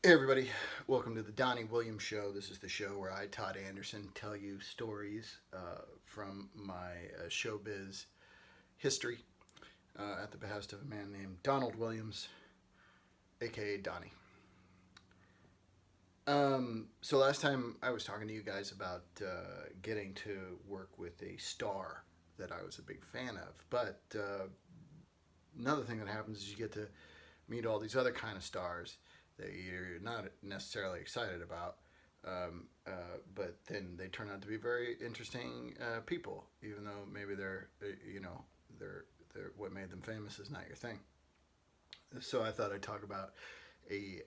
Hey everybody, welcome to the Donnie Williams Show. This is the show where I, Todd Anderson, tell you stories from my showbiz history at the behest of a man named Donald Williams, aka Donnie. So last time I was talking to you guys about getting to work with a star that I was a big fan of, but another thing that happens is you get to meet all these other kind of stars that you're not necessarily excited about, but then they turn out to be very interesting people, even though maybe they're what made them famous is not your thing. So I thought I'd talk about a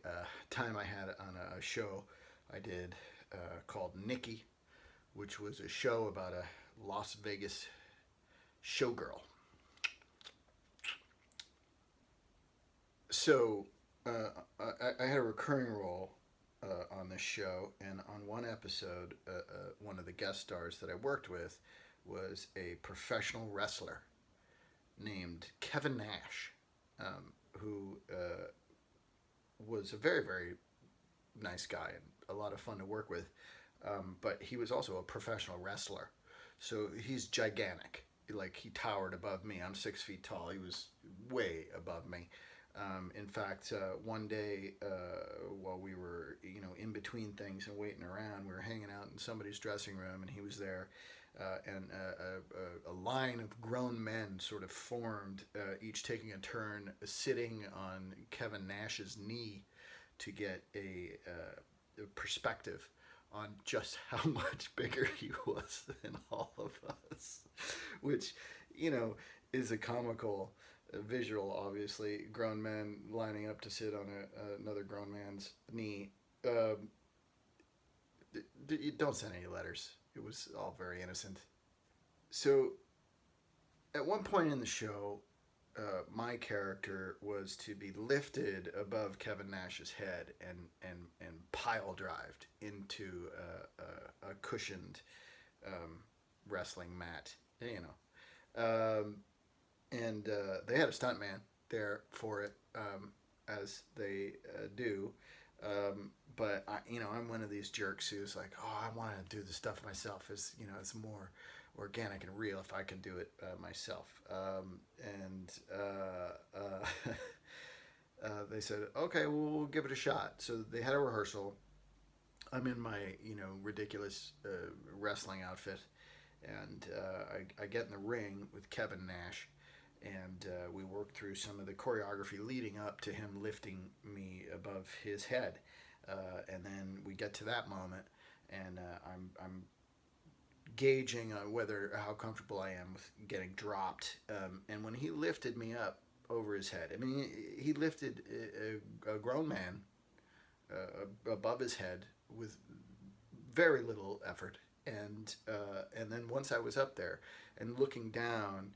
time I had on a show I did called Nikki, which was a show about a Las Vegas showgirl. So I had a recurring role on this show, and on one episode, one of the guest stars that I worked with was a professional wrestler named Kevin Nash, who was a very, very nice guy and a lot of fun to work with. But he was also a professional wrestler, so he's gigantic. Like, he towered above me. I'm 6 feet tall. He was way above me. In fact, one day while we were, in between things and waiting around, we were hanging out in somebody's dressing room, and he was there, and a line of grown men sort of formed, each taking a turn sitting on Kevin Nash's knee to get a perspective on just how much bigger he was than all of us, which, is a comical visual. Obviously, grown men lining up to sit on another grown man's knee. You don't send any letters. It was all very innocent. So, at one point in the show, my character was to be lifted above Kevin Nash's head and pile drived into a cushioned wrestling mat. And they had a stuntman there for it, as they do. But I'm one of these jerks who's like, oh, I want to do the stuff myself. It's more organic and real if I can do it myself. They said, okay, well, we'll give it a shot. So they had a rehearsal. I'm in my ridiculous wrestling outfit, and I get in the ring with Kevin Nash. And we worked through some of the choreography leading up to him lifting me above his head, and then we get to that moment, and I'm gauging how comfortable I am with getting dropped. And when he lifted me up over his head, I mean, he lifted a grown man above his head with very little effort, and then once I was up there and looking down.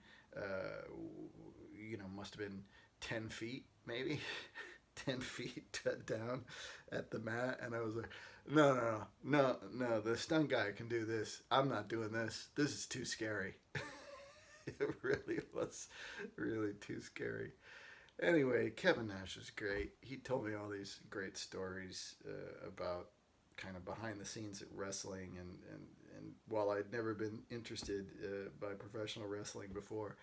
Must have been 10 feet, maybe 10 feet down at the mat. And I was like, no, the stunt guy can do this. I'm not doing this. This is too scary. It really was really too scary. Anyway, Kevin Nash was great. He told me all these great stories about kind of behind the scenes at wrestling, and while I'd never been interested by professional wrestling before,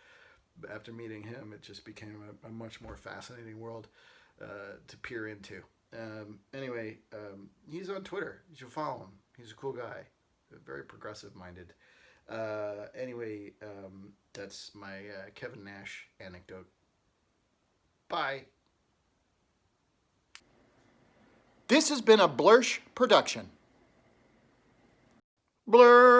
after meeting him, it just became a much more fascinating world to peer into. Anyway, he's on Twitter. You should follow him. He's a cool guy, very progressive minded. Anyway, that's my Kevin Nash anecdote. Bye. This has been a Blursh production. Blursh.